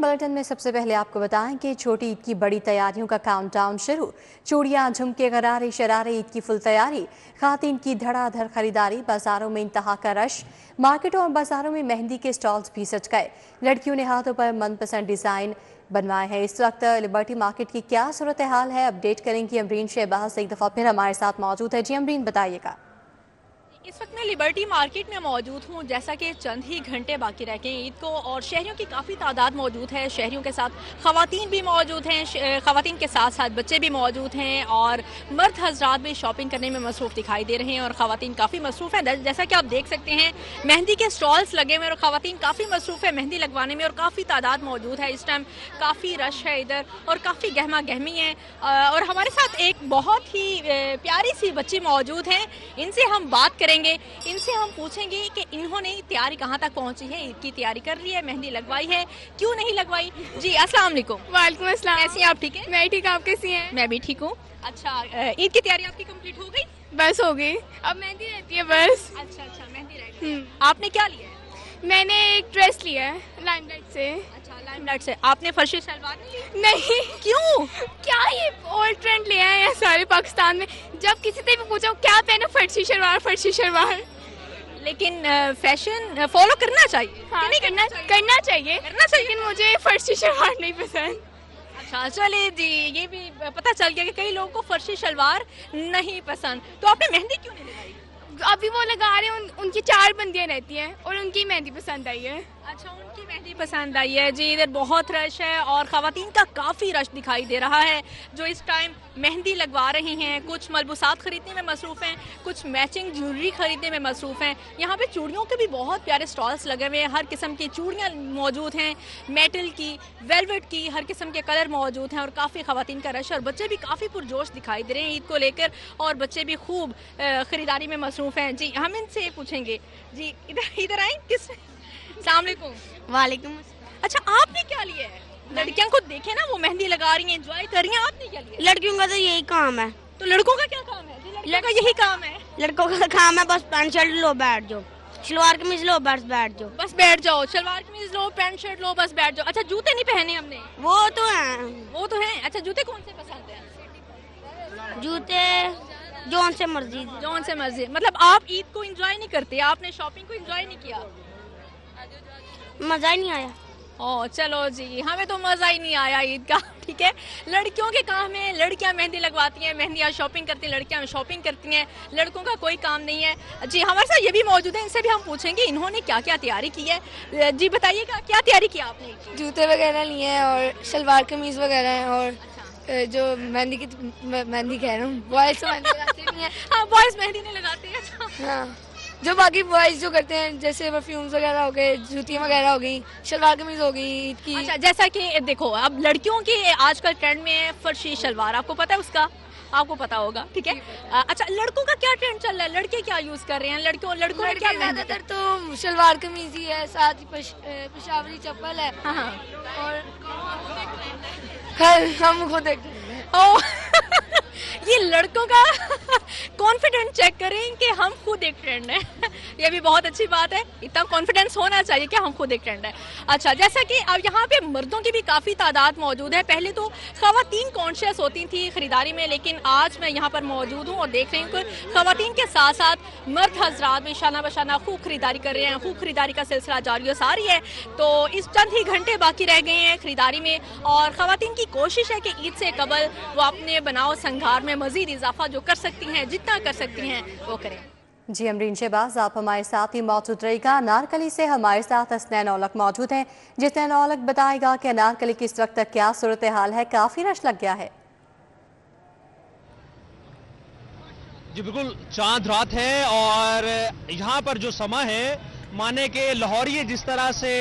Bulletin में सबसे पहले आपको बताएं कि छोटी ईद की बड़ी तैयारियों का काउंटडाउन शुरू। चूड़ियां, झुमके, गरारे, शरारे, ईद की फुल तैयारी। खातीन की धड़ाधड़ खरीदारी। बाजारों में इंतहा का रश। मार्केटों और बाजारों में मेहंदी के स्टॉल्स भी सज गए। लड़कियों ने हाथों पर मनपसंद डिजाइन बनवाए हैं। इस वक्त लिबर्टी मार्केट की क्या सूरत हाल है, अपडेट करेंगी अमरीन शहबाज एक दफ़ा फिर हमारे साथ मौजूद है। जी अमरीन, बताइएगा। इस वक्त मैं लिबर्टी मार्केट में मौजूद हूँ। जैसा कि चंद ही घंटे बाकी रह गए ईद को और शहरियों की काफ़ी तादाद मौजूद है। शहरियों के साथ ख़वातीन भी मौजूद हैं, ख़वातीन के साथ साथ बच्चे भी मौजूद हैं और मर्द हजरात भी शॉपिंग करने में मसरूफ़ दिखाई दे रहे हैं और ख़वातीन काफ़ी मसरूफ़ हैं। जैसा कि आप देख सकते हैं, मेहंदी के स्टॉल्स लगे हुए हैं और ख़वातीन काफ़ी मसरूफ़ है मेहंदी लगवाने में और काफ़ी तादाद मौजूद है। इस टाइम काफ़ी रश है इधर और काफ़ी गहमा गहमी है। और हमारे साथ एक बहुत ही प्यारी सी बच्ची मौजूद हैं, इनसे हम बात करेंगे, इनसे हम पूछेंगे कि इन्होंने तैयारी कहाँ तक पहुँची है। ईद की तैयारी कर रही है, मेहंदी लगवाई है, क्यों नहीं लगवाई। जी अस्सलाम वालेकुम। वालेकुम अस्सलाम। कैसी हैं आप? ठीक है, मैं ठीक, आप कैसी हैं? मैं भी ठीक हूँ। अच्छा, ईद की तैयारी आपकी कंप्लीट हो गई? बस हो गई, अब मेहंदी रहती है बस। अच्छा अच्छा, मेहंदी रह गई। आपने क्या लिया है? मैंने एक ड्रेस लिया है लाइमलाइट से। अच्छा, लाइमलाइट से। आपने फर्शी सलवार नहीं, क्यों? क्या ये ओल्ड ट्रेंड लिया है यहाँ सारे पाकिस्तान में। जब किसी से भी पूछो क्या पहनो, फर्शी शलवार फर्शी शलवार। लेकिन फैशन फॉलो करना चाहिए। हाँ, नहीं करना चाहिए, लेकिन मुझे फर्शी शलवार नहीं पसंद। अच्छा चले जी, ये भी पता चल गया कि कई लोगों को फर्शी शलवार नहीं पसंद। तो आपने मेहंदी क्यों नहीं लगाई? अभी वो लगा रहे हैं, उनकी 4 बंदियां रहती हैं और उनकी मेहंदी पसंद आई है। अच्छा, उनकी मेहंदी पसंद आई है। जी, इधर बहुत रश है और ख़वातीन का काफ़ी रश दिखाई दे रहा है जो इस टाइम मेहंदी लगवा रही हैं। कुछ मलबूसात खरीदने में मसरूफ़ हैं, कुछ मैचिंग ज्वेलरी खरीदने में मसरूफ़ हैं। यहाँ पे चूड़ियों के भी बहुत प्यारे स्टॉल्स लगे हुए हैं। हर किस्म की चूड़ियाँ मौजूद हैं, मेटल की, वेलवेट की, हर किस्म के कलर मौजूद हैं और काफ़ी ख़वातीन का रश और बच्चे भी काफ़ी पुरजोश दिखाई दे रहे हैं ईद को लेकर और बच्चे भी खूब ख़रीदारी में मसरूफ़ हैं। जी, हम इनसे पूछेंगे। जी, इधर आए। किस वालेकुम। अच्छा, आपने क्या लिया है? लड़कियां को देखे ना, वो मेहंदी लगा रही हैं, एंजॉय कर रही हैं, आपने क्या लिया? लड़कियों का तो यही काम है। तो लड़कों का क्या काम है? लड़कों का यही काम है। लड़कों का काम है बस पैंट शर्ट लो बैठ जाओ, सलवार कमीज लो बस बैठ जाओ। बस बैठ जाओ, सलवार कमीज लो, पैंट शर्ट लो, बस बैठ जाओ। अच्छा, जूते नहीं पहने हमने? वो तो है। वो तो हैं। अच्छा, जूते कौन से पसंद हैं? जूते जौन से मर्जी। जौन से मर्जी। मतलब आप ईद को एंजॉय नहीं करते, आपने शॉपिंग को एंजॉय नहीं किया? मजा ही नहीं आया। ओह चलो जी, हमें तो मज़ा ही नहीं आया ईद का। ठीक है, लड़कियों के काम है, लड़कियां मेहंदी लगवाती हैं, मेहंदियाँ शॉपिंग करती हैं, लड़कियां शॉपिंग करती हैं, लड़कों का कोई काम नहीं है। जी, हमारे साथ ये भी मौजूद है, इनसे भी हम पूछेंगे इन्होंने क्या क्या तैयारी की है। जी बताइएगा, क्या तैयारी की आपने? जूते वगैरह लिए हैं और सलवार कमीज वगैरह हैं और जो मेहंदी कह रहा हूँ, बॉयज तो मेहंदी लगाते नहीं है। हाँ, बॉयज मेहंदी नहीं लगाते हैं। अच्छा हाँ, जो बाकी बॉयज जो करते हैं जैसे परफ्यूम्स वगैरह हो गए, जूतियाँ वगैरह हो गई, सलवार कमीज हो गई ईद की। अच्छा, जैसा कि देखो अब लड़कियों की आजकल ट्रेंड में है फर्शी शलवार, आपको पता है उसका? आपको पता होगा, ठीक है। अच्छा, लड़कों का क्या ट्रेंड चल रहा है? लड़के क्या यूज कर रहे हैं? लड़कों ने क्या? ज्यादातर तो सलवार कमीज ही है, साथ ही पेशावरी चप्पल है। हाँ, और हम खुद ये लड़कों का कॉन्फिडेंस चेक करें कि हम खुद एक ट्रेंड है। ये भी बहुत अच्छी बात है, इतना कॉन्फिडेंस होना चाहिए कि हम खुद एक ट्रेंड है। अच्छा, जैसा कि अब यहाँ पे मर्दों की भी काफ़ी तादाद मौजूद है। पहले तो ख़वातीन कॉन्शियस होती थी खरीदारी में, लेकिन आज मैं यहाँ पर मौजूद हूँ और देख रही हूँ कि ख़वातीन के साथ साथ मर्द हजरात भी शाना बशाना खूब खरीदारी कर रहे हैं। खूब खरीदारी का सिलसिला जारी और सारी है। तो इस चंद ही घंटे बाकी रह गए हैं खरीदारी में और ख़वातीन की कोशिश है कि ईद से कबल वो अपने बनाओ संघार में मजीद इजाफा जो कर सकती हैं, जितना कर सकती हैं वो करें। जी अमरीन शहबाज, आप हमारे साथ ही मौजूद रहेगा। अनारकली से हमारे साथ हसनैन औलख मौजूद हैं, जिसनैन औलख बताएगा कि अनारकली की इस वक्त तक क्या सूरत हाल है। काफ़ी रश लग गया है। जी बिल्कुल, चांद रात है और यहाँ पर जो समय है माने के लाहौरी जिस तरह से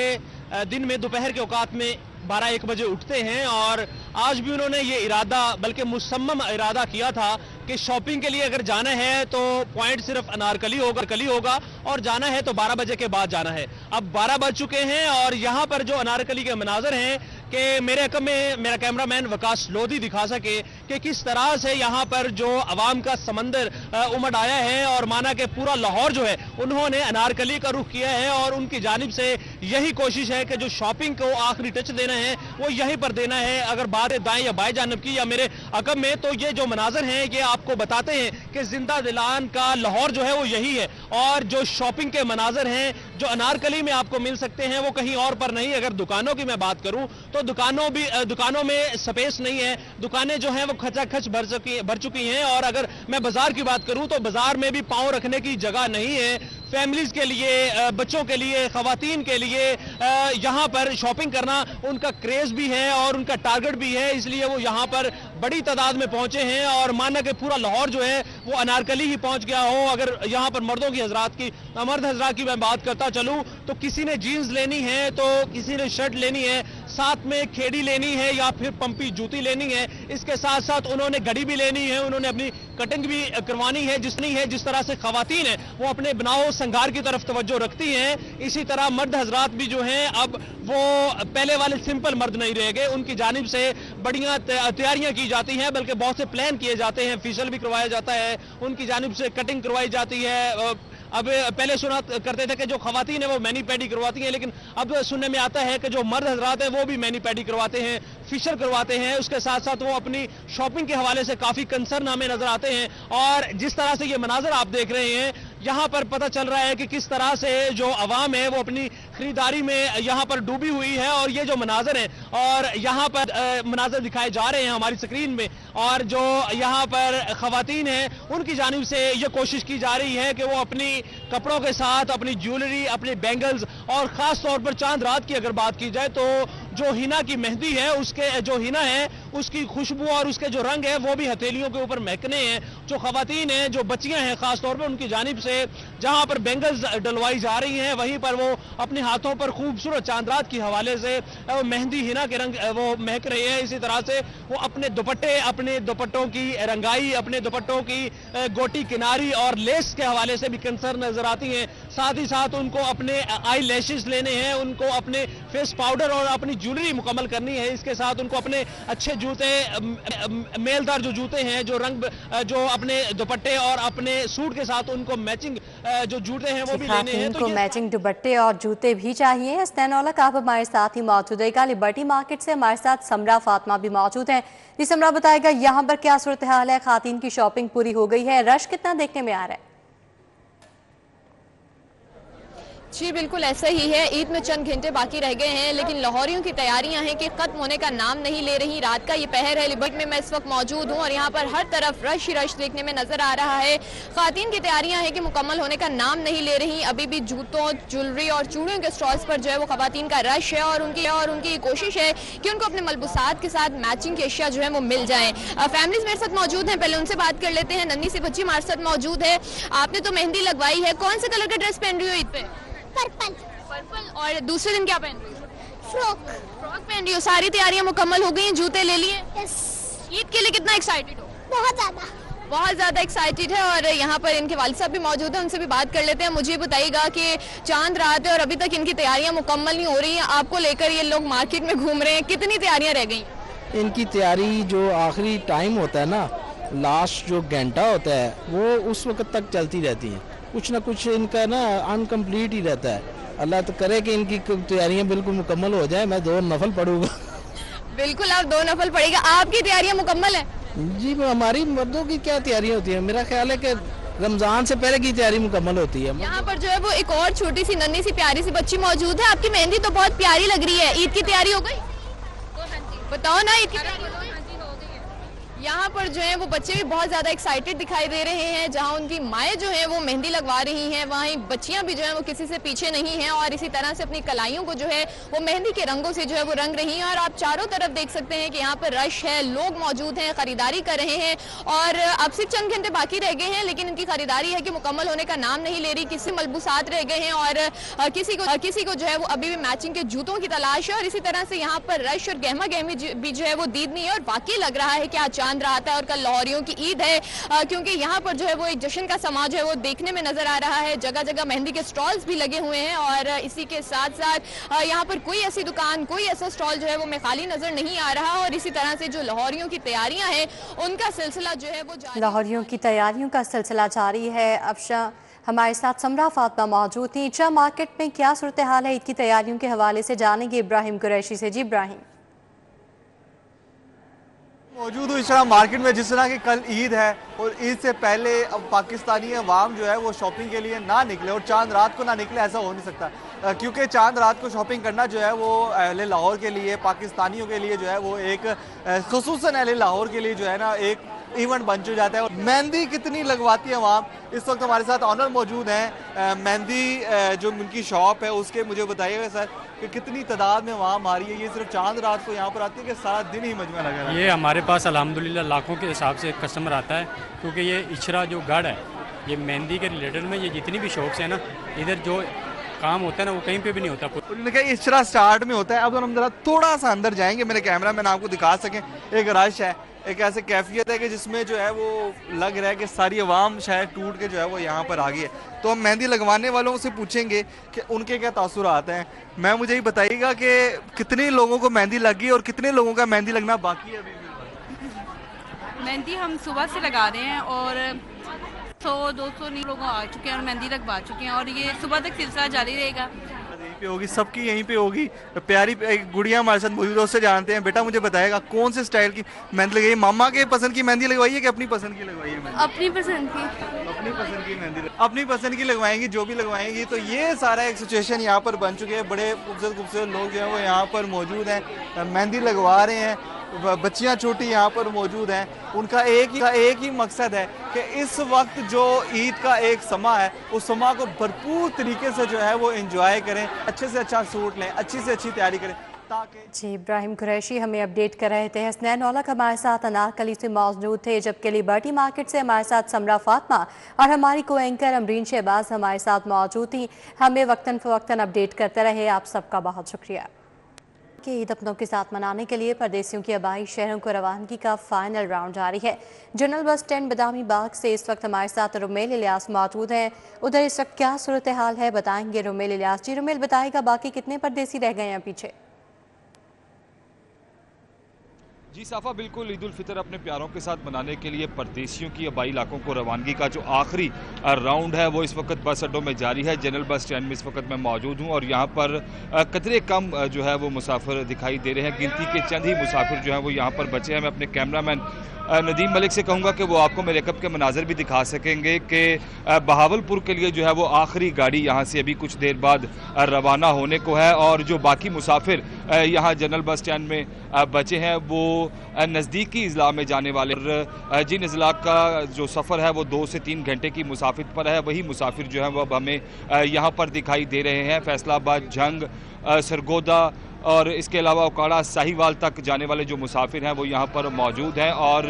दिन में दोपहर के औकात में 12-1 बजे उठते हैं और आज भी उन्होंने ये इरादा, बल्कि मुसम्मम इरादा किया था कि शॉपिंग के लिए अगर जाना है तो पॉइंट सिर्फ अनारकली होगा और जाना है तो 12 बजे के बाद जाना है। अब 12 बज चुके हैं और यहाँ पर जो अनारकली के मनाजर हैं कि मेरे हक़ में मेरा कैमरामैन वकास लोधी दिखा सके कि किस तरह से यहाँ पर जो अवाम का समंदर उमड़ आया है और माना कि पूरा लाहौर जो है उन्होंने अनारकली का रुख किया है और उनकी जानिब से यही कोशिश है कि जो शॉपिंग को आखिरी टच देना है वो यहीं पर देना है। अगर बात दाएं या बाएं जानिब की या मेरे अकब में, तो ये जो मनाजर हैं ये आपको बताते हैं कि जिंदा दिलान का लाहौर जो है वो यही है। और जो शॉपिंग के मनाजर हैं जो अनारकली में आपको मिल सकते हैं वो कहीं और पर नहीं। अगर दुकानों की मैं बात करूं तो दुकानों में स्पेस नहीं है, दुकानें जो हैं वो खचाखच भर चुकी हैं। और अगर मैं बाजार की बात करूं तो बाजार में भी पांव रखने की जगह नहीं है। फैमिलीज के लिए, बच्चों के लिए, खवातीन के लिए यहाँ पर शॉपिंग करना उनका क्रेज भी है और उनका टारगेट भी है, इसलिए वो यहाँ पर बड़ी तादाद में पहुंचे हैं। और माना कि पूरा लाहौर जो है वो अनारकली ही पहुंच गया हो। अगर यहाँ पर मर्द हजरात की मैं बात करता चलूं तो किसी ने जीन्स लेनी है, तो किसी ने शर्ट लेनी है, साथ में खेड़ी लेनी है या फिर पंपी जूती लेनी है। इसके साथ साथ उन्होंने घड़ी भी लेनी है, उन्होंने अपनी कटिंग भी करवानी है। जिस तरह से खवातीन है वो अपने बनाओ संगार की तरफ तवज्जो रखती हैं, इसी तरह मर्द हजरात भी जो हैं अब वो पहले वाले सिंपल मर्द नहीं रह गए। उनकी जानिब से बढ़िया तैयारियां की जाती हैं, बल्कि बहुत से प्लान किए जाते हैं, फेशियल भी करवाया जाता है, उनकी जानिब से कटिंग करवाई जाती है। अब पहले सुना करते थे कि जो खवातीन है वो मैनी पैडी करवाती हैं, लेकिन अब सुनने में आता है कि जो मर्द हजरात हैं वो भी मैनी पैडी करवाते हैं, फेशियल करवाते हैं। उसके साथ साथ वो अपनी शॉपिंग के हवाले से काफी कंसर्न हमें नजर आते हैं। और जिस तरह से ये मनाजर आप देख रहे हैं यहाँ पर पता चल रहा है कि किस तरह से जो अवाम है वो अपनी खरीदारी में यहाँ पर डूबी हुई है। और ये जो मनाजर है और यहाँ पर मनाजर दिखाए जा रहे हैं हमारी स्क्रीन में, और जो यहाँ पर खवातीन हैं उनकी जानिब से ये कोशिश की जा रही है कि वो अपनी कपड़ों के साथ अपनी ज्वेलरी, अपने बैंगल्स और खास तौर पर चांद रात की अगर बात की जाए तो जो हिना की मेहंदी है उसके जो हिना है उसकी खुशबू और उसके जो रंग है वो भी हथेलियों के ऊपर महकने हैं। जो खवातीन हैं, जो बच्चियां हैं खास तौर पर, उनकी जानिब से जहां पर बैंगल्स डलवाई जा रही हैं वहीं पर वो अपने हाथों पर खूबसूरत चांद रात के हवाले से मेहंदी हिना के रंग वो महक रही है। इसी तरह से वो अपने दुपट्टों की रंगाई, अपने दुपट्टों की गोटी किनारी और लेस के हवाले से भी कंसर्न नजर आती हैं। साथ ही साथ उनको अपने आई लैशेस लेने हैं, उनको अपने फेस पाउडर और अपनी ज्वेलरी मुकम्मल करनी है। इसके साथ उनको अपने अच्छे जूते, मेलदार जो जूते हैं, जो अपने दुपट्टे और अपने सूट के साथ उनको मैचिंग जो जूते हैं वो भी लेने हैं। तो मैचिंग दुपट्टे और जूते भी चाहिए। हसनैन औलख आप हमारे साथ ही मौजूद है। लिबर्टी मार्केट से हमारे साथ समरा फातिमा भी मौजूद हैं। जी समरा, बताएगा यहाँ पर क्या सूरत हाल है? खातीन की शॉपिंग पूरी हो गई है, रश कितना देखने में आ रहा है? जी बिल्कुल ऐसा ही है। ईद में चंद घंटे बाकी रह गए हैं, लेकिन लाहौरियों की तैयारियां हैं कि खत्म होने का नाम नहीं ले रही। रात का ये पहर है, लिबर्टी में मैं इस वक्त मौजूद हूं और यहाँ पर हर तरफ रश ही रश देखने में नजर आ रहा है। खातीन की तैयारियां हैं कि मुकम्मल होने का नाम नहीं ले रही। अभी भी जूतों, ज्वेलरी और चूड़ियों के स्टॉल्स पर जो है वो खवातीन का रश है और उनकी कोशिश है कि उनको अपने मलबूसात के साथ मैचिंग की अशिया जो है वो मिल जाए। फैमिलीज मेरे साथ मौजूद हैं, पहले उनसे बात कर लेते हैं। नन्ही सी बच्ची हमारे साथ मौजूद है। आपने तो मेहंदी लगवाई है, कौन से कलर का ड्रेस पहन रही हो ईद पे? पर्पल। और दूसरे दिन क्या पहन रही हो? फ्रॉक। फ्रॉक पहन रही हो। सारी तैयारियां मुकम्मल हो गई हैं, जूते ले लिए? यस। ईद के लिए कितना एक्साइटेड हो? बहुत ज़्यादा एक्साइटेड है। और यहाँ पर इनके वालिद साहब भी मौजूद हैं, उनसे भी बात कर लेते हैं। मुझे बताइएगा कि चांद रात है और अभी तक इनकी तैयारियां मुकम्मल नहीं हो रही हैं। आपको लेकर ये लोग मार्केट में घूम रहे हैं, कितनी तैयारियां रह गई? इनकी तैयारी जो आखिरी टाइम होता है ना, लास्ट जो घंटा होता है वो उस वक्त तक चलती रहती है। कुछ ना कुछ इनका ना अनकम्प्लीट ही रहता है। अल्लाह तो करे कि इनकी तैयारियां बिल्कुल मुकम्मल हो जाए। मैं 2 नफल पढ़ूंगा। बिल्कुल, आप 2 नफल पढ़ेगा। आपकी तैयारियां मुकम्मल है? जी, हमारी मर्दों की क्या तैयारियां होती है, मेरा ख्याल है कि रमजान से पहले की तैयारी मुकम्मल होती है। यहाँ पर जो है वो एक और छोटी सी नन्ही सी प्यारी सी बच्ची मौजूद है। आपकी मेहंदी तो बहुत प्यारी लग रही है, ईद की तैयारी हो गई? बताओ ना, ईद की तैयारी हो गई? यहाँ पर जो है वो बच्चे भी बहुत ज़्यादा एक्साइटेड दिखाई दे रहे हैं। जहाँ उनकी माएँ जो हैं वो मेहंदी लगवा रही हैं, वहीं बच्चियाँ भी जो हैं वो किसी से पीछे नहीं हैं और इसी तरह से अपनी कलाइयों को जो है वो मेहंदी के रंगों से जो है वो रंग रही हैं। और आप चारों तरफ देख सकते हैं कि यहाँ पर रश है, लोग मौजूद हैं, खरीदारी कर रहे हैं। और अब से चंद घंटे बाकी रह गए हैं, लेकिन इनकी खरीदारी है कि मुकम्मल होने का नाम नहीं ले रही। किसी मलबूसात रह गए हैं और किसी को जो है वो अभी भी मैचिंग के जूतों की तलाश है। और इसी तरह से यहाँ पर रश और गहमा गहमी भी जो है वो दीद नहीं है। और वाकई लग रहा है कि आज चांद रात है और कल लाहौरियों की ईद है, क्योंकि यहाँ पर जो है वो एक जश्न का समाज जो है वो देखने में नजर आ रहा है। जगह जगह मेहंदी के स्टॉल्स भी लगे हुए हैं और इसी के साथ साथ यहाँ पर कोई ऐसी दुकान, कोई ऐसा स्टॉल जो है वो में खाली नजर नहीं आ रहा। और इसी तरह से जो लाहौरियों की तैयारियां हैं उनका सिलसिला जो है वो जारी। लाहौरियों की तैयारियों का सिलसिला जारी है। अफशा हमारे साथ समरा फातिमा मौजूद थी। ईदगाह मार्केट में क्या सूरत हाल है ईद की तैयारियों के हवाले से जानेंगे इब्राहिम कुरैशी से। जी इब्राहिम। मौजूद हूँ इशरा मार्केट में। जिस तरह की कल ईद है और ईद से पहले अब पाकिस्तानी अवाम जो है वो शॉपिंग के लिए ना निकले और चांद रात को ना निकले, ऐसा हो नहीं सकता, क्योंकि चांद रात को शॉपिंग करना जो है वो अहले लाहौर के लिए, पाकिस्तानियों के लिए जो है वो एक खुसूसन अहले लाहौर के लिए जो है ना एक इवेंट बन चुका जाता है। और मेहंदी कितनी लगवाती है अवाम, इस वक्त हमारे साथ ऑनर मौजूद हैं मेहंदी जो उनकी शॉप है उसके। मुझे बताइएगा सर कि कितनी तादाद में अवाम आ रही है, ये सिर्फ चांद रात को यहाँ पर आती है कि सारा दिन ही मजमा लगा है? ये हमारे पास अल्हम्दुलिल्लाह लाखों के हिसाब से कस्टमर आता है, क्योंकि ये इशरा जो गढ़ है ये मेहंदी के रिलेटेड में ये जितनी भी शॉप्स हैं ना, इधर जो काम होता है ना वो कहीं पे भी नहीं होता। उन्होंने कहा इशरा स्टार्ट में होता है। अब हम जरा थोड़ा सा अंदर जाएंगे, मेरे कैमरा मैन आपको दिखा सकें। एक रश है, एक ऐसे कैफियत है कि जिसमें जो है वो लग रहा है कि सारी आवाम शायद टूट के जो है वो यहाँ पर आ गई है। तो हम मेहंदी लगवाने वालों से पूछेंगे कि उनके क्या तासुरात हैं। मैं मुझे ये बताइएगा कि कितने लोगों को मेहंदी लगी और कितने लोगों का मेहंदी लगना बाकी है अभी? मेहंदी हम सुबह से लगा रहे हैं और 100-200 लोग आ चुके हैं और मेहंदी लगवा चुके हैं और ये सुबह तक सिलसिला जारी रहेगा। यहीं पे होगी, सबकी यहीं पे होगी। प्यारी एक गुड़िया हमारे साथ मौजूद है, उससे जानते हैं। बेटा मुझे बताएगा कौन से स्टाइल की मेहंदी लगाई? मामा के पसंद की मेहंदी लगवाई है कि अपनी पसंद की लगवाई है? अपनी पसंद की। अपनी पसंद की मेहंदी, अपनी पसंद की लगवाएंगी जो भी लगवाएंगी। तो ये सारा एक सिचुएशन यहाँ पर बन चुके हैं। बड़े खूबसूरत खूबसूरत लोग जो है वो यहाँ पर मौजूद हैं, मेहंदी लगवा रहे हैं। बच्चियां छोटी यहाँ पर मौजूद हैं। उनका एक ही मकसद है कि इस वक्त जो ईद का एक समा है उस समा को भरपूर तरीके से जो है वो एंजॉय करें, अच्छे से अच्छा सूट लें, अच्छी से अच्छी तैयारी करें ताकि। जी इब्राहिम कुरैशी हमें अपडेट कर रहे थे। हसनैन औलख हमारे साथ अनारकली से मौजूद थे, जबकि लिबर्टी मार्केट से हमारे साथ समरा फातिमा और हमारी को एंकर अमरीन शहबाज हमारे साथ मौजूद थी। हमें वक्तन फ़वक्तन अपडेट करते रहे, आप सबका बहुत शुक्रिया। कि ईद अपनों के साथ मनाने के लिए परदेसियों की आबाई शहरों को रवानगी का फाइनल राउंड जारी है। General bus stand Badami Bagh से इस वक्त हमारे साथ रुमेल इलियास मौजूद हैं। उधर इस वक्त क्या सूरत हाल है बताएंगे रुमेल इलियास। जी रुमेल बताएगा बाकी कितने परदेसी रह गए हैं पीछे? जी साफा, बिल्कुल ईद उल फितर अपने प्यारों के साथ मनाने के लिए परदेसियों की आबाई इलाकों को रवानगी का जो आखिरी राउंड है वो इस वक्त बस अड्डों में जारी है। जनरल बस स्टैंड में इस वक्त मैं मौजूद हूँ और यहाँ पर कतरे कम जो है वो मुसाफिर दिखाई दे रहे हैं। गिनती के चंद ही मुसाफिर जो हैं वो यहाँ पर बचे हैं। मैं अपने कैमरामैन नदीम मलिक से कहूँगा कि वो आपको मेरे कब के मनाजर भी दिखा सकेंगे कि बहावलपुर के लिए जो है वो आखिरी गाड़ी यहाँ से अभी कुछ देर बाद रवाना होने को है और जो बाकी मुसाफिर यहाँ जनरल बस स्टैंड में बचे हैं वो नज़दीकी अजला में जाने वाले, जिन अजला का जो सफ़र है वो 2 से 3 घंटे की मुसाफिर पर है, वही मुसाफिर जो है वो अब हमें यहाँ पर दिखाई दे रहे हैं। फैसलाबाद, जंग, सरगोदा और इसके अलावा उकाड़ा, साहिवाल तक जाने वाले जो मुसाफिर हैं वो यहाँ पर मौजूद हैं और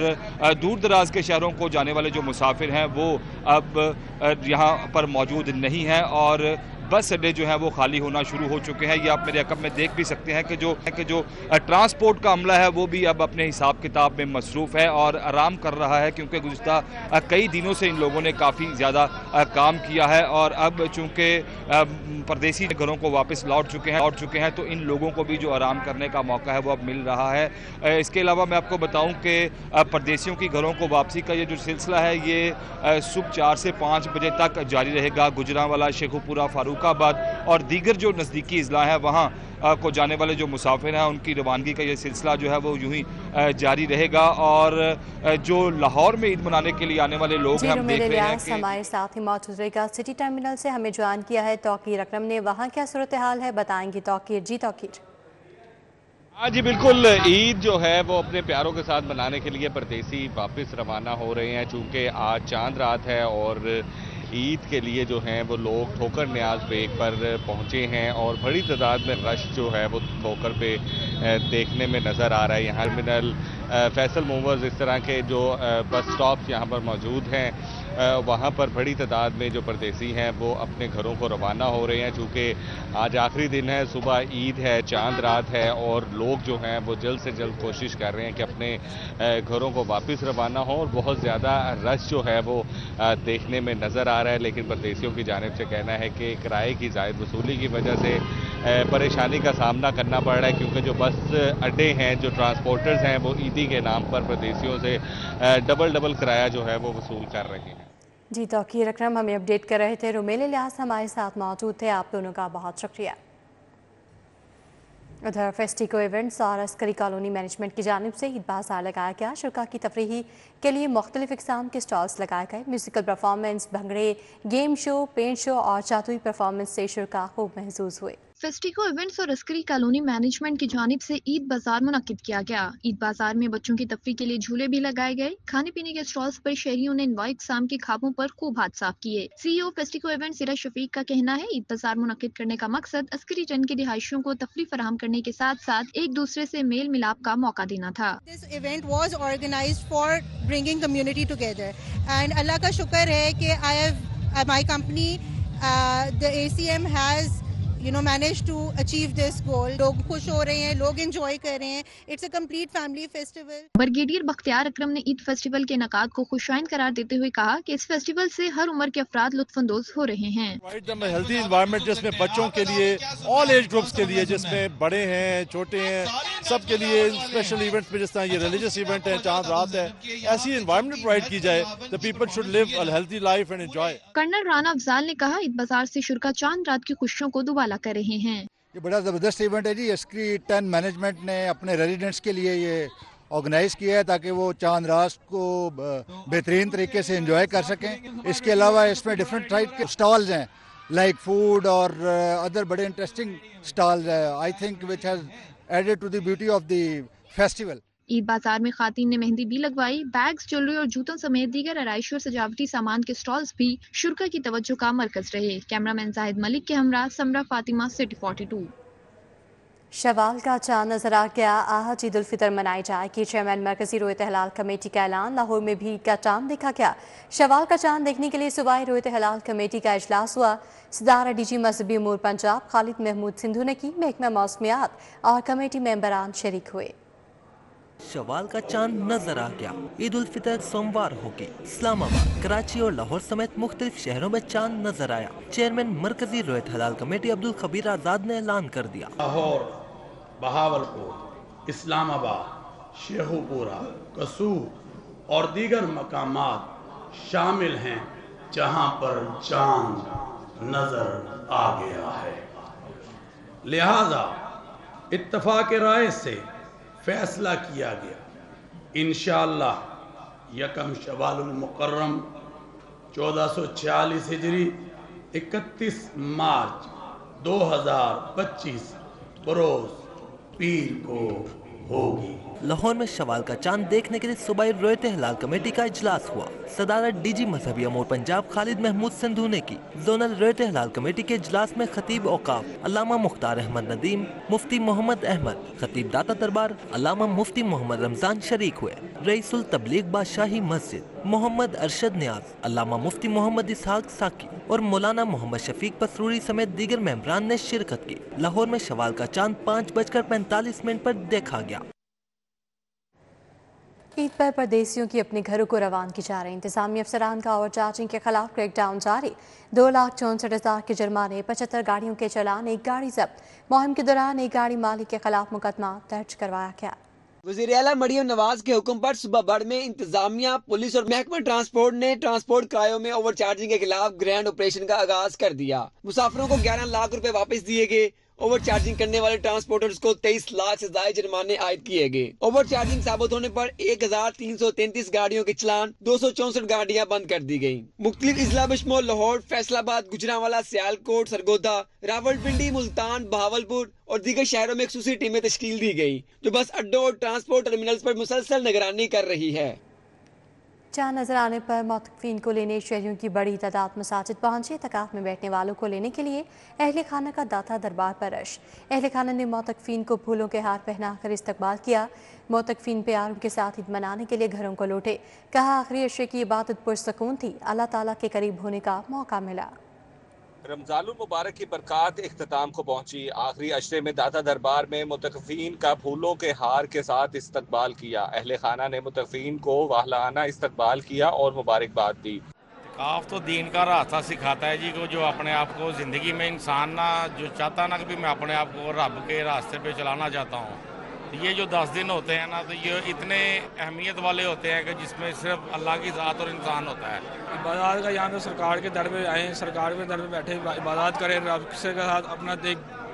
दूर दराज के शहरों को जाने वाले जो मुसाफिर हैं वो अब यहाँ पर मौजूद नहीं हैं और बस अड्डे जो है वो खाली होना शुरू हो चुके हैं। ये आप मेरे अकब में देख भी सकते हैं कि जो ट्रांसपोर्ट का अमला है वो भी अब अपने हिसाब किताब में मसरूफ़ है और आराम कर रहा है, क्योंकि गुज़िश्ता कई दिनों से इन लोगों ने काफ़ी ज़्यादा काम किया है और अब चूँकि परदेसी घरों को वापस लौट चुके हैं तो इन लोगों को भी जो आराम करने का मौका है वो अब मिल रहा है। इसके अलावा मैं आपको बताऊँ कि परदेसियों की घरों को वापसी का ये जो सिलसिला है ये सुबह 4 से 5 बजे तक जारी रहेगा। गुजरांवाला, शेखुपुरा, फारूकाबाद और दीगर जो नज़दीकी अजला है वहाँ को जाने वाले जो मुसाफिर हैं उनकी रवानगी का ये सिलसिला जो है वो यूं ही जारी रहेगा और जो लाहौर में ईद मनाने के लिए आने वाले लोग हैं हम देख रहे हैं कि हमारे साथ ही मौजूद रहेगा। सिटी टर्मिनल से हमें ज्वाइन किया है तौकीर अकरम ने, वहाँ क्या सूरत हाल है बताएंगे तौकीर। जी तौकीर। हाँ जी बिल्कुल, ईद जो है वो अपने प्यारों के साथ मनाने के लिए परदेसी वापस रवाना हो रहे हैं। चूँकि आज चांद रात है और ईद के लिए जो हैं वो लोग ठोकर न्याज बेग पर पहुंचे हैं और बड़ी तादाद में रश जो है वो ठोकर पे देखने में नज़र आ रहा है। यहाँ टर्मिनल, फैसल मूवर्स, इस तरह के जो बस स्टॉप्स यहाँ पर मौजूद हैं वहाँ पर बड़ी तादाद में जो परदेसी हैं वो अपने घरों को रवाना हो रहे हैं। चूँकि आज आखिरी दिन है, सुबह ईद है, चांद रात है और लोग जो हैं वो जल्द से जल्द कोशिश कर रहे हैं कि अपने घरों को वापस रवाना हो। और बहुत ज़्यादा रश जो है वो देखने में नज़र आ रहा है, लेकिन परदेसियों की जानिब से कहना है कि किराए की ज़ायद वसूली की वजह से परेशानी का सामना करना पड़ रहा है, क्योंकि जो बस अड्डे हैं, जो ट्रांसपोर्टर्स हैं वो ईदी के नाम पर परदेसियों से डबल किराया जो है वो वसूल कर रहे हैं। जी, तौकीर अकरम हमें अपडेट कर रहे थे। रुमेल इलियास हमारे साथ मौजूद थे, आप दोनों का बहुत शुक्रिया। उधर फेस्टिको इवेंट्स और अस्करी कॉलोनी मैनेजमेंट की जानिब से ईद बाजार लगाया गया। शुरा की तफरीही के लिए मुख्तलिफ इकसाम के स्टॉल्स लगाए गए। म्यूजिकल परफॉर्मेंस, भंगड़े, गेम शो, पेंट शो और जादुई परफॉर्मेंस से शुरा खूब महसूस हुए। फेस्टिको इवेंट्स और अस्करी कॉलोनी मैनेजमेंट की जानिब से ईद बाजार मुनक्किद किया गया। ईद बाजार में बच्चों की तफरीह के लिए झूले भी लगाए गए। खाने पीने के स्टॉल्स पर शहरियों ने इनवाई इकसाम के खाबों पर खूब हाथ साफ किए। CEO फेस्टिको इवेंट्स सिरा शफीक का कहना है, ईद बाजार मुनक्किद करने का मकसद अस्करी जन के रिहायशियों को तफरीह फराहम करने के साथ साथ एक दूसरे से मेल मिलाप का मौका देना था। This event was organized for bringing community together and अल्लाह का शुक्र है कि my company the ACM has managed to achieve this goal. लोग खुश हो रहे हैं, लोग एंजॉय कर रहे हैं। It's a complete family festival. Brigadier Bakhtiar Akram ने ईद फेस्टिवल के इनेकाद को खुशाइन करार देते हुए कहा कि इस फेस्टिवल से हर उम्र के अफराद लुत्फानंदोज हो रहे हैं। हेल्दी एनवायरनमेंट जिसमें बच्चों के लिए, ऑल एज ग्रुप्स के लिए, जिसमें बड़े हैं, छोटे हैं, सब के लिए स्पेशल इवेंट्स में जिस तरह ये रिलीजियस इवेंट है, चांद रात है, ऐसी एनवायरनमेंट प्रोवाइड की जाए। The people should live a healthy life and enjoy. Colonel Rana Afzal ने कहा, ईद बाजार से शुरा चांद रात की खुशियों को दुबाला कर रहे हैं। ये बड़ा ज़बरदस्त इवेंट है जी। अस्करी 10 मैनेजमेंट ने अपने रेजिडेंट्स के लिए ये ऑर्गेनाइज किया है ताकि वो चांद रात को बेहतरीन तरीके से एंजॉय कर सकें। इसके अलावा इसमें डिफरेंट टाइप के स्टॉल्स हैं, लाइक फूड और अदर बड़े इंटरेस्टिंग स्टॉल्स है, I think which has added to the beauty of the festival. Eid बाजार में खातीन ने मेहंदी भी लगवाई। बैग्स, ज्वेलरी और जूतों समेत दीगर आराइशी और सजावटी सामान के स्टॉल्स भी शुरा की तवज्जो का मरकज रहे। कैमरामैन जाहिद मलिक के हमरा समरा फातिमा, सिटी 42। शवाल का चांद नजर आ गया। आज ईद उल फितर मनाई जाएगी। चेयरमैन मरकजी रोयत हलाल कमेटी का ऐलान। लाहौर में भी ईद का चांद देखा गया। शवाल का चांद देखने के लिए सूबाई रोयत हलाल कमेटी का इजलास हुआ। सदारत DG मजहबी उमूर पंजाब खालिद महमूद सिंधु ने की। महकमा मौसमियात और कमेटी मेंबरान शरीक हुए। शवाल का चांद नजर आ गया। ईद उल फितर सोमवार होगी। इस्लामाबाद, कराची और लाहौर समेत मुख्तलिफ शहरों में चांद नजर आया। चेयरमैन मरकजी रोयत हलाल कमेटी अब्दुल खबीर आजाद ने ऐलान कर दिया, लाहौर, बहावलपुर, इस्लामाबाद, शेखुपुरा, कसूर और दीगर मकामात शामिल हैं जहां पर चांद नजर आ गया है। लिहाजा इत्तफाक राय से फैसला किया गया, इंशाअल्लाह यकम शवालुल मुकर्रम 1446 हिजरी 31 मार्च 2025 बरोज पीर को होगी। लाहौर में शवाल का चांद देखने के लिए सूबाई रोयत हलाल कमेटी का इजलास हुआ। सदारत DG मजहबी उमूर पंजाब खालिद महमूद सिंधु ने की। जोनल रोयत हलाल कमेटी के इजलास में खतीब औकाफ अल्लामा मुख्तार अहमद नदीम, मुफ्ती मोहम्मद अहमद, खतीब दाता दरबार अल्लामा मुफ्ती मोहम्मद रमजान शरीक हुए। रईसुल तबलीग बादशाही मस्जिद मोहम्मद अरशद न्याज, अल्लामा मुफ्ती मोहम्मद इसहाक साकी और मौलाना मोहम्मद शफीक पसरूरी समेत दीगर मेंबरान ने शिरकत की। लाहौर में शवाल का चांद 5:45 पर देखा गया। ईद पर परदेसियों की अपने घरों को रवानगी जा रही। इंतजामी अफसरान का ओवर चार्जिंग के खिलाफ क्रैकडाउन जारी। 2,64,000 के जुर्माने, 75 गाड़ियों के चलान, एक गाड़ी जब्त। मुहिम के दौरान एक गाड़ी मालिक के खिलाफ मुकदमा दर्ज करवाया गया। वज़ीर आला मरियम नवाज के हुक्म पर सुबह बड़ में इंतजामिया, पुलिस और महकमा ट्रांसपोर्ट ने ट्रांसपोर्ट किरायों में ओवर चार्जिंग के खिलाफ ग्रैंड ऑपरेशन का आगाज कर दिया। मुसाफिरों को 11 लाख रुपए वापस दिए गए। ओवर चार्जिंग करने वाले ट्रांसपोर्टर्स को 23 लाख से ज्यादा जुर्माने आयद किए गए। ओवर चार्जिंग साबित होने पर 1333 गाड़ियों के चलान, 264 गाड़ियां बंद कर दी गयी। मुख्तलिफ इजला बशमोल लाहौर, फैसलाबाद, गुजरांवाला, सियालकोट, सरगोदा, रावलपिंडी, मुल्तान, बहावलपुर और दीगर शहरों में खुसूसी टीमें तश्कील दी गयी जो बस अड्डों और ट्रांसपोर्ट टर्मिनल्स पर मुसलसल निगरानी कर रही है। चांद नजर आने पर मौतकफीन को लेने शहरियों की बड़ी तादाद मसाजिद पहुंची। तकाफ में बैठने वालों को लेने के लिए अहले खाना का दाता दरबार पर रश। अहले खाना ने मौतकफीन को फूलों के हार पहनाकर इस्तकबाल किया। मौतकफीन प्यारों के साथ ईद मनाने के लिए घरों को लौटे। कहा आखिरी अशरे की इबादत पुरसकून थी, अल्लाह ताला के करीब होने का मौका मिला। रमजानुल मुबारक की बरक़ात इख्तिताम को पहुंची। आखिरी अशरे में दाता दरबार में मुतकफ़ीन का फूलों के हार के साथ इस्तकबाल किया। अहले खाना ने मुतकफ़ीन को वाहलाना इस्तकबाल किया और मुबारकबाद दी। इत्काफ तो दीन का रास्ता सिखाता है जी को, जो अपने आप को ज़िंदगी में इंसान ना जो चाहता ना कि मैं अपने आप को रब के रास्ते पे चलाना चाहता हूँ। ये जो 10 दिन होते हैं ना, तो ये इतने अहमियत वाले होते हैं कि जिसमें सिर्फ अल्लाह की ज़ात और इंसान होता है। इबादत का यहाँ पे सरकार के दर पे आए, सरकार के दर पे बैठे इबादत करें, रब के साथ अपना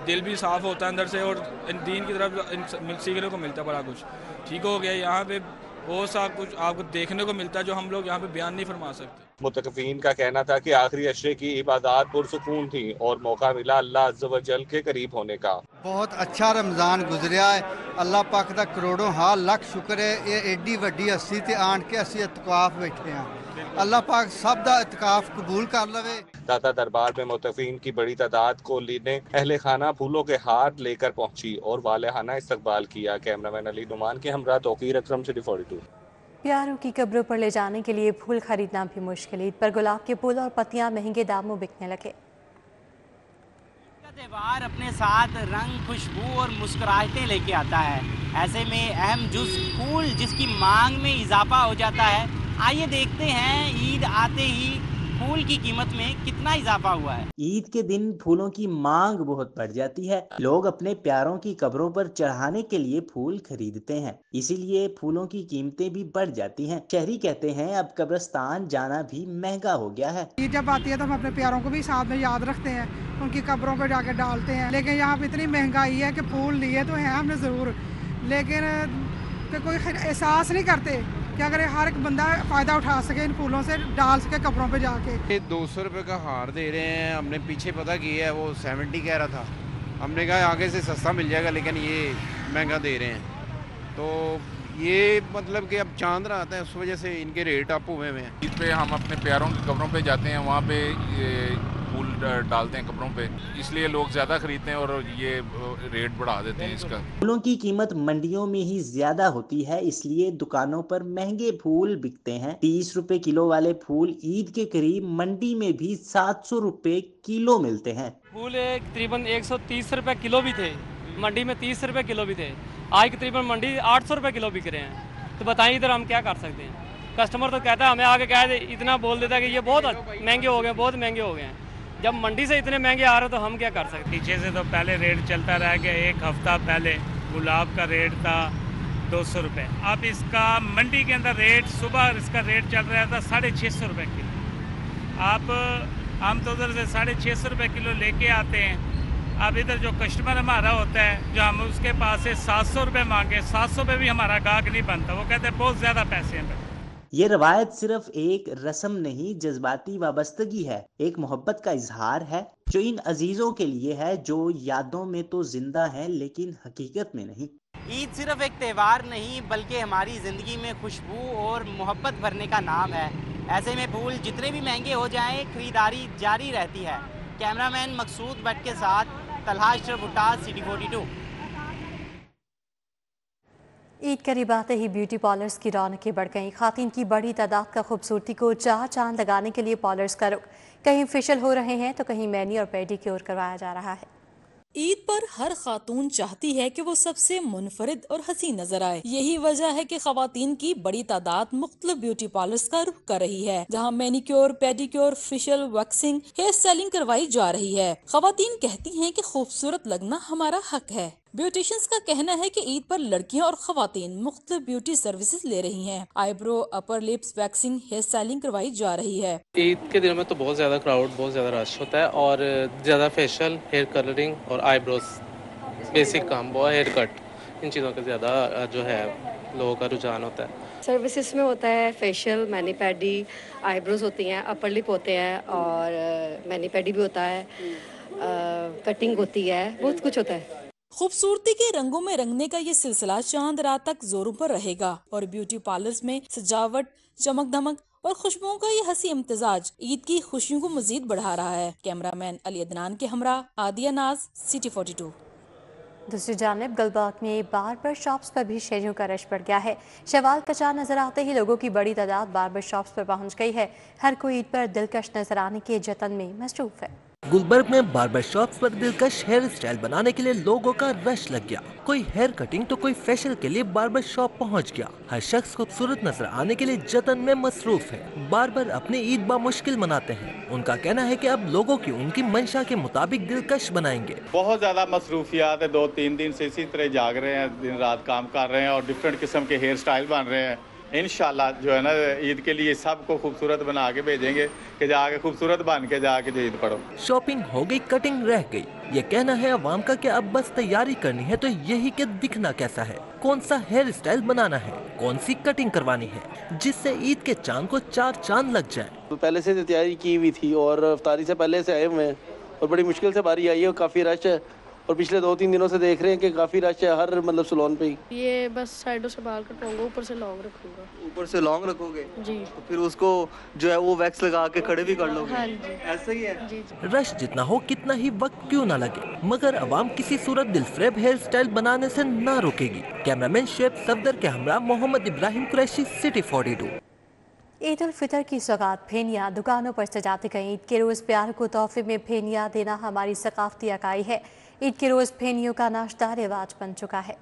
दिल भी साफ़ होता है अंदर से, और दीन की तरफ सीखने को मिलता है बड़ा कुछ। ठीक हो गया, यहाँ पे वो सब कुछ आपको देखने को मिलता है जो हम लोग यहाँ पे बयान नहीं फरमा सकते। मुतकफ़ीन का कहना था कि आखिरी अशरे की इबादत पुरसुकून थी और मौका मिला अल्लाह अज़्ज़ व जल के करीब होने का। बहुत अच्छा रमज़ान गुजरिया है। अल्लाह पाक दा करोड़ों हाल लख शुक्र है, ये एडी वड्डी हस्ती ते आन के असी इत्काफ बैठे हैं। अल्लाह पाक सब दा इत्काफ कबूल कर लवे। दाता दरबार में मुतकफ़ीन की बड़ी तादाद को लेने अहले खाना फूलों के हार लेकर पहुंची और वालेहाना इस्तकबाल किया। कैमरामैन अली नुमान के हमरा तौकीर अकरम, सिटी 42। प्यारों की कब्रों पर ले जाने के लिए फूल खरीदना भी मुश्किल। ईद पर गुलाब के फूल और पत्तियां महंगे दामों बिकने लगे। त्योहार अपने साथ रंग, खुशबू और मुस्कुराहटें लेके आता है। ऐसे में अहम जुज़ फूल, जिसकी मांग में इजाफा हो जाता है। आइए देखते हैं ईद आते ही फूल की कीमत में कितना इजाफा हुआ है। ईद के दिन फूलों की मांग बहुत बढ़ जाती है। लोग अपने प्यारों की कब्रों पर चढ़ाने के लिए फूल खरीदते हैं, इसीलिए फूलों की कीमतें भी बढ़ जाती हैं। शहरी कहते हैं अब कब्रिस्तान जाना भी महंगा हो गया है। ईद जब आती है तो हम अपने प्यारों को भी साथ में याद रखते हैं, उनकी कब्रों पर जाकर डालते हैं। लेकिन यहाँ पे इतनी महंगाई है कि फूल लिए तो हैं हमने ज़रूर, लेकिन कोई एहसास नहीं करते कि अगर हर एक बंदा फ़ायदा उठा सके इन फूलों से, डाल सके कब्रों पे जाके। 200 रुपये का हार दे रहे हैं। हमने पीछे पता किया है, वो 70 कह रहा था। हमने कहा आगे से सस्ता मिल जाएगा, लेकिन ये महंगा दे रहे हैं। तो ये मतलब कि अब चांद रात है, उस वजह से इनके रेट अप हुए हैं। ईद पे हम अपने प्यारों की कब्रों पे जाते हैं, वहाँ पे फूल डालते हैं कब्रों पे, इसलिए लोग ज़्यादा खरीदते हैं और ये रेट बढ़ा देते हैं इसका। फूलों की कीमत मंडियों में ही ज्यादा होती है, इसलिए दुकानों पर महंगे फूल बिकते हैं। 30 रुपए किलो वाले फूल ईद के करीब मंडी में भी 700 रुपए किलो मिलते हैं। फूल तकरीबन 130 रुपए किलो भी थे, मंडी में 30 रुपए किलो भी थे। आज तकरीबन मंडी 800 रुपए किलो बिक रहे हैं। तो बताइए इधर हम क्या कर सकते हैं। कस्टमर तो कहता है, हमें आगे कह दे, इतना बोल देता है कि ये बहुत महंगे हो गए, बहुत महंगे हो गए हैं। जब मंडी से इतने महंगे आ रहे तो हम क्या कर सकते। पीछे से तो पहले रेट चलता रहा कि एक हफ्ता पहले गुलाब का रेट था 200 रुपये। अब इसका मंडी के अंदर रेट, सुबह इसका रेट चल रहा था 650 रुपये किलो। आप हम तो उधर से 650 रुपये किलो लेके आते हैं। अब इधर जो कस्टमर हमारा होता है, जो हम उसके पास से 700 रुपये मांगे, 700 पे भी हमारा गाहक नहीं बनता। वो कहते हैं बहुत ज़्यादा पैसे हैं। ये रवायत सिर्फ एक रस्म नहीं, जज्बाती वाबस्तगी है, एक मोहब्बत का इजहार है जो इन अजीजों के लिए है, जो यादों में तो जिंदा हैं लेकिन हकीकत में नहीं। ईद सिर्फ एक त्योहार नहीं, बल्कि हमारी ज़िंदगी में खुशबू और मोहब्बत भरने का नाम है। ऐसे में फूल जितने भी महंगे हो जाएं, खरीदारी जारी रहती है। कैमरामैन मकसूद भट्ट के साथ तलहा अशरफ भुट्टा, सिटी 42। ईद करीब आते ही ब्यूटी पार्लर्स की रौनकें बढ़ गईं। खातून की बड़ी तादाद का खूबसूरती को चार चांद लगाने के लिए पार्लर्स का रुख कहीं फेशियल हो रहे हैं तो कहीं मैनी और पेडिक्योर करवाया जा रहा है। ईद पर हर खातून चाहती है कि वो सबसे मुनफरिद और हसीन नजर आए। यही वजह है कि खवातीन की बड़ी तादाद मुख्तलिफ ब्यूटी पार्लर्स का रुख कर रही है, जहां manicure, pedicure, facial, waxing, hair styling करवाई जा रही है। खवातीन कहती हैं कि खूबसूरत लगना हमारा हक है। ब्यूटिशियंस का कहना है कि ईद पर लड़कियां और खवातीन मुख्तलिफ ब्यूटी सर्विसेज ले रही हैं। Eyebrow, upper lips, waxing, hair styling करवाई जा रही है। ईद के दिनों में तो बहुत ज्यादा क्राउड, बहुत ज्यादा रश होता है और ज्यादा फेशियल, हेयर कलरिंग और आईब्रोज, बेसिक काम, वो हेयर कट, इन चीज़ों का ज्यादा जो है लोगों का रुझान होता है। सर्विसेज में होता है फेशियल, मैनी पैडी, आईब्रोज होती हैं, अपर लिप होते हैं और मैनी पैडी भी होता है, कटिंग होती है, बहुत कुछ होता है। खूबसूरती के रंगों में रंगने का ये सिलसिला चांद रात तक जोरों पर रहेगा और ब्यूटी पार्लर्स में सजावट, चमक धमक और खुशबुओं का ये हंसी इम्तिजाज ईद की खुशियों को मजीद बढ़ा रहा है। कैमरामैन अली अदनान के हमरा आदिया नाज, सिटी 42। दूसरी जानिब गुलबर्ग में बार्बर शॉप्स पर भी शहरियों का रश बढ़ गया है। शवाल का चांद नजर आते ही लोगों की बड़ी तादाद बार्बर शॉप्स पर पहुंच गई है। हर कोई ईद पर दिलकश नजर आने के जतन में मसरूफ है। गुलबर्ग में बार्बर शॉप्स पर दिलकश हेयर स्टाइल बनाने के लिए लोगों का रश लग गया। कोई हेयर कटिंग तो कोई फेशियल के लिए बार्बर शॉप पहुंच गया। हर शख्स खूबसूरत नजर आने के लिए जतन में मसरूफ है। बार्बर अपनी ईद मुश्किल मनाते हैं। उनका कहना है कि अब लोगों की उनकी मंशा के मुताबिक दिलकश बनाएंगे। बहुत ज्यादा मसरूफियात है, 2-3 दिन से इसी तरह जाग रहे हैं, दिन रात काम कर रहे हैं और डिफरेंट किस्म के हेयर स्टाइल बन रहे हैं। इंशाल्लाह जो है ना ईद के लिए सबको खूबसूरत बना के भेजेंगे कि जाके खूबसूरत बन के जाके जो ईद पढ़ो। शॉपिंग हो गई, कटिंग रह गई। ये कहना है अवाम का कि अब बस तैयारी करनी है तो यही कि दिखना कैसा है, कौन सा हेयर स्टाइल बनाना है, कौन सी कटिंग करवानी है, जिससे ईद के चांद को 4 चांद लग जाए। तो पहले से तैयारी की हुई थी और इफ्तारी से पहले से आए हुए हैं और बड़ी मुश्किल से बारी आई है और काफ़ी रश है और पिछले 2-3 दिनों से देख रहे हैं कि काफ़ी रश है हर मतलब सलोन पे ही। ये बस साइडों से बाल कटवाऊंगा, ऊपर से लॉन्ग रखूंगा। ऊपर से लॉन्ग रखोगे जी, तो फिर उसको जो है वो वैक्स लगा के खड़े भी कर लोगे। हाँ जी, ऐसा ही है जी। रश जितना हो कितना ही वक्त क्यों ना लगे, मगर अवाम किसी सूरत दिलफरेब हेयर स्टाइल बनाने से ना रोकेगी। कैमरामैन शेब सफदर के हमरा मोहम्मद इब्राहिम कुरैशी, सिटी 42। ईद उल फितर की सौगात फेनियाँ दुकानों पर सजाती गईं। ईद के रोज़ प्यार को तोहफे में फेनियाँ देना हमारी सकाफती अकाई है। ईद के रोज़ फेनियों का नाश्ता रिवाज बन चुका है।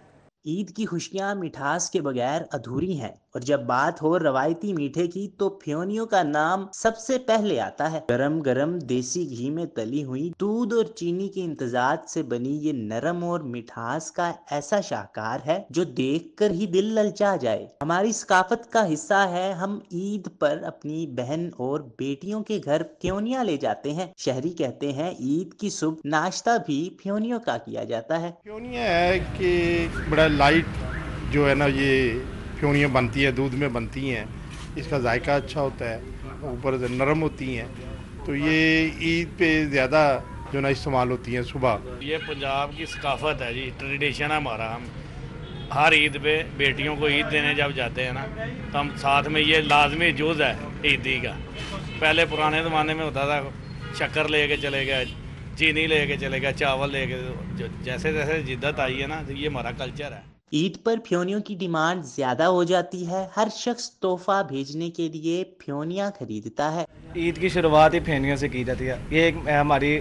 ईद की खुशियाँ मिठास के बगैर अधूरी हैं और जब बात हो रवायती मीठे की तो फ्योनियों का नाम सबसे पहले आता है। गरम गरम देसी घी में तली हुई दूध और चीनी के इम्तजाज से बनी ये नरम और मिठास का ऐसा शाहकार है जो देखकर ही दिल ललचा जाए। हमारी सकाफत का हिस्सा है। हम ईद पर अपनी बहन और बेटियों के घर फ्योनियाँ ले जाते हैं। शहरी कहते हैं ईद की सुबह नाश्ता भी फ्योनियों का किया जाता है। फ्योनियाँ है कि बड़ा लाइट जो है ना, ये फ्योनियाँ बनती है, दूध में बनती हैं, इसका जायका अच्छा होता है, ऊपर से नरम होती हैं, तो ये ईद पे ज़्यादा जो ना इस्तेमाल होती हैं सुबह। ये पंजाब की सकाफत है जी, ट्रेडिशन है हमारा। हम हर ईद पे बेटियों को ईद देने जब जाते हैं ना तो हम साथ में ये लाजमी जुज़ है ईदी का। पहले पुराने ज़माने में होता था शक्कर लेके चले गए, चीनी लेके चले गए, चावल लेके, जैसे जैसे जिद्दत आई है ना तो ये हमारा कल्चर है। ईद पर फ्योनियों की डिमांड ज्यादा हो जाती है। हर शख्स तोहफा भेजने के लिए फ्योनियाँ खरीदता है। ईद की शुरुआत ही फेनियों से की जाती है। ये एक हमारी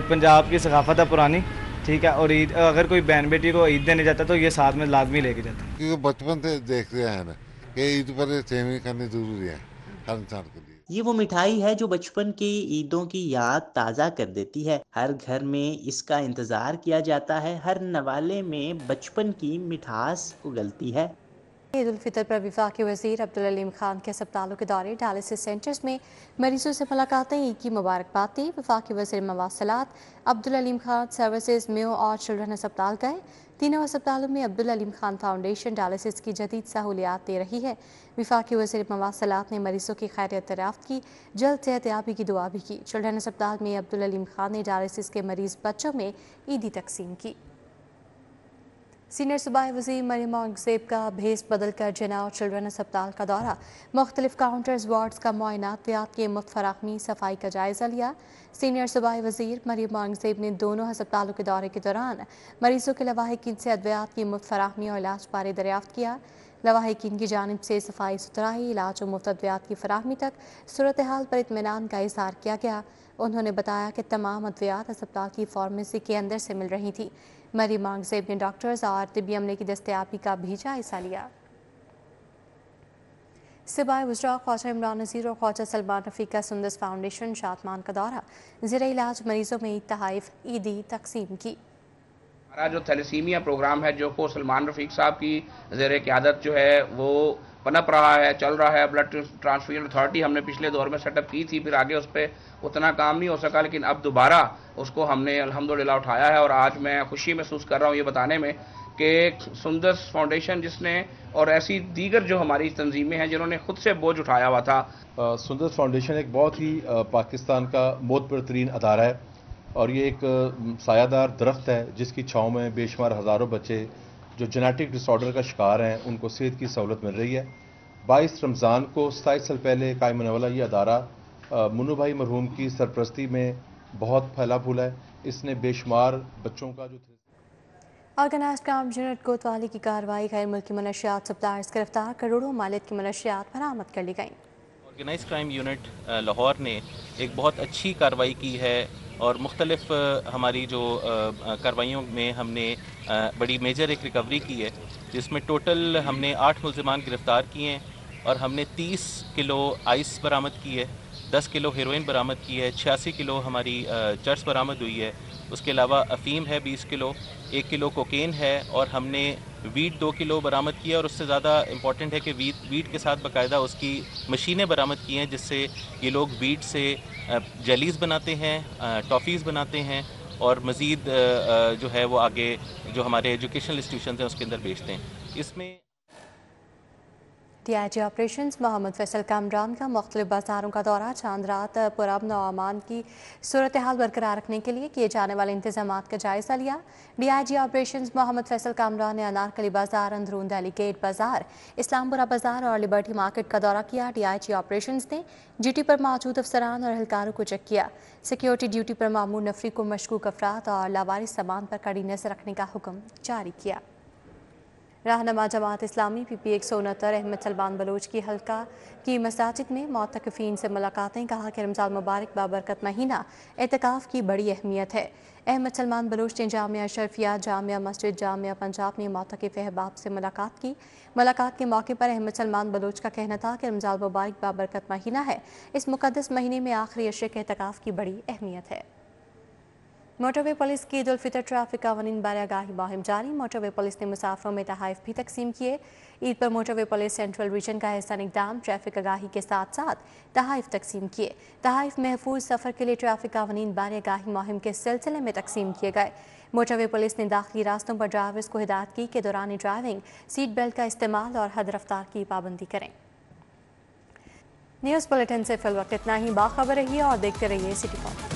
पंजाब की सकाफत है पुरानी, ठीक है। और ईद अगर कोई बहन बेटी को ईद देने जाता है तो ये साथ में लाजमी लेके जाता है, क्योंकि बचपन से देखते हैं ना कि ईद पर सेविंग करनी जरूरी है हर इंसान के लिए। ये वो मिठाई है जो बचपन की ईदों की याद ताज़ा कर देती है। हर घर में इसका इंतज़ार किया जाता है। हर नवाले में बचपन की मिठास उगलती है। ईद उल फितर पर वफाकी वज़ीर अब्दुल अलीम खान के अस्पतालों के दौरे, डायलिसिस सेंटर्स में मरीजों से मुलाकातें, ईद की मुबारकबाद दी। वफाकी वज़ीर मवासलात अब्दुल अलीम खान सर्विसेज मेयो और चिल्ड्रन अस्पताल गए। तीनों अस्पतालों में अब्दुल अलीम खान फाउंडेशन डायलिसिस की जदीद सहूलियात दे रही है। वफाकी वज़ीर मवासलात ने मरीजों की खैरियत दरियाफ्त की, जल्द सेहतयाबी की दुआ भी की। चिल्ड्रन अस्पताल में अब्दुल अलीम खान ने डायलिसिस के मरीज बच्चों में ईदी तकसीम की। सीनियर सूबाई वज़ीर मरियम औरंगज़ेब का भेस बदल कर जिना और चिल्ड्रन अस्पताल का दौरा, मुख्तलिफ काउंटर्स वार्ड्स का मुआयनात, व्यात के मुफ्त फराहमी, सफाई का जायज़ा लिया। सीनियर सूबाई वज़ीर मरियम औरंगज़ेब ने दोनों अस्पतालों के दौरे के दौरान मरीजों के लवाहिकीन से अद्वियात की मुफ्त फराहमी और इलाज बारे दरियाफ्त किया। लवाहिकीन की जानिब से सफाई सुथराई, इलाज और मुफ्त अद्वियात की फराहमी तक सूरत हाल पर इत्मीनान का इज़हार किया गया। उन्होंने बताया कि तमाम अद्वियात अस्पताल की फार्मेसी के अंदर से मिल रही थी। मरियम औरंगज़ेब ने डॉक्टर्स और तिब्बी अमले की दस्तयाबी का भी जायज़ा लिया। सिबाए वज़रा ख्वाजा इमरान नज़ीर और ख्वाजा सलमान रफ़ी का सुंदस फाउंडेशन शातमान का दौरा, ज़ेरे इलाज मरीजों में तहाइफ ईदी तकसीम की। हमारा जो थैलेसीमिया प्रोग्राम है जो को सलमान रफ़ीक साहब की ज़ेरे क़यादत जो है वो पनप रहा है, चल रहा है। ब्लड ट्रांसफ्यूजन अथॉरिटी हमने पिछले दौर में सेटअप की थी, फिर आगे उस पर उतना काम नहीं हो सका, लेकिन अब दोबारा उसको हमने अल्हम्दुलिल्लाह उठाया है। और आज मैं खुशी महसूस कर रहा हूँ ये बताने में कि सुंदस फाउंडेशन जिसने और ऐसी दीगर जो हमारी तंजीमें हैं जिन्होंने खुद से बोझ उठाया हुआ था। सुंदस फाउंडेशन एक बहुत ही पाकिस्तान का मोतबर तरीन अदारा है और ये एक सायादार दरख्त है जिसकी छाँव में बेशुमार हज़ारों बच्चे जो जेनेटिक डिसऑर्डर का शिकार हैं उनको सेहत की सहूलत मिल रही है। 22 रमज़ान को 27 साल पहले कायम होने वाला ये अदारा मुन्नू भाई मरहूम की सरपरस्ती में बहुत फैला फूला है। इसने बेशुमार बच्चों का जो ऑर्गेनाइज्ड क्राइम यूनिट कोतवाली की कार्रवाई, गैर मुल्की मनशियात सप्लायर्स गिरफ्तार, करोड़ों मालियत की मनशियात बरामद कर ली गई। ऑर्गेनाइज्ड क्राइम यूनिट लाहौर ने एक बहुत अच्छी कार्रवाई की है और मुख्तलिफ हमारी जो कार्रवाइयों में हमने बड़ी मेजर एक रिकवरी की है, जिसमें टोटल हमने 8 मुल्ज़िमान गिरफ़्तार किए हैं और हमने 30 किलो आइस बरामद की है, 10 किलो हेरोइन बरामद की है, 86 किलो हमारी चर्स बरामद हुई है। उसके अलावा अफ़ीम है 20 किलो, 1 किलो कोकेन है और हमने वीट 2 किलो बरामद किया। और उससे ज़्यादा इम्पॉर्टेंट है कि वीट के साथ बाकायदा उसकी मशीनें बरामद की हैं जिससे ये लोग वीट से जेलीज़ बनाते हैं, टॉफ़ीज़ बनाते हैं और मज़ीद जो है वो आगे जो हमारे एजुकेशनल इंस्टीट्यूशन हैं उसके अंदर बेचते हैं। इसमें DIG ऑपरेशंस मोहम्मद फैसल कामरान का मुख्तलिफ बाज़ारों का दौरा, चांद रात पुरअमन और अमान की सूरत हाल बरकरार रखने के लिए किए जाने वाले इंतजामात का जायज़ा लिया। DIG ऑपरेशंस मोहम्मद फैसल कामरान ने अनारकली बाज़ार, अंदरून दिल्ली गेट बाज़ार, इस्लामपुरा बाज़ार और लिबर्टी मार्केट का दौरा किया। DIG ऑपरेशंस ने ड्यूटी पर मौजूद अफसरान और एहलकारों को चेक किया। सिक्योरिटी ड्यूटी पर मामूर नफरी को मशकूक अफराद और लावारिस सामान पर कड़ी नज़र रखने का हुक्म जारी किया। रहनुमा जमात इस्लामी PP 169 अहमद सलमान बलोच की हल्का की मसाजिद में मोतकफीन से मुलाकातें, कहा कि रमज़ान मुबारक बाबरकत महीना एतकाफ़ की बड़ी अहमियत है। अहमद सलमान बलोच ने जामिया अशरफिया, जामिया मस्जिद, जामिया पंजाब में मोतकफ़ अहबाब से मुलाकात की। मुलाकात के मौके पर अहमद सलमान बलोच का कहना था कि रमज़ान मुबारक बाबरकत महीना है, इस मुक़द्दस महीने में आखिरी अशरे के एतकाफ़ की बड़ी अहमियत है। मोटरवे पुलिस की ईद उल फितर ट्रैफिक कानून बारे आगाही मुहिम जारी, मोटरवे पुलिस ने मुसाफिरों में तहाइफ भी तकसीम किए। ईद पर मोटरवे पुलिस सेंट्रल रीजन का एहसान इक़दाम, ट्रैफिक आगाही के साथ साथ तहाइफ तकसीम किए। तहाइफ महफूज सफ़र के लिए ट्रैफिक कानून बारे आगाही मुहिम के सिलसिले में तकसीम किए गए। मोटरवे पुलिस ने दाखिली रास्तों पर ड्राइवर्स को हिदायत की कि दौरान ड्राइविंग सीट बेल्ट का इस्तेमाल और हद रफ्तार की पाबंदी करें। न्यूज़ बुलेटिन से फिल वक्त इतना ही। बाखबर रहिए और देखते रहिए सिटी पॉइंट।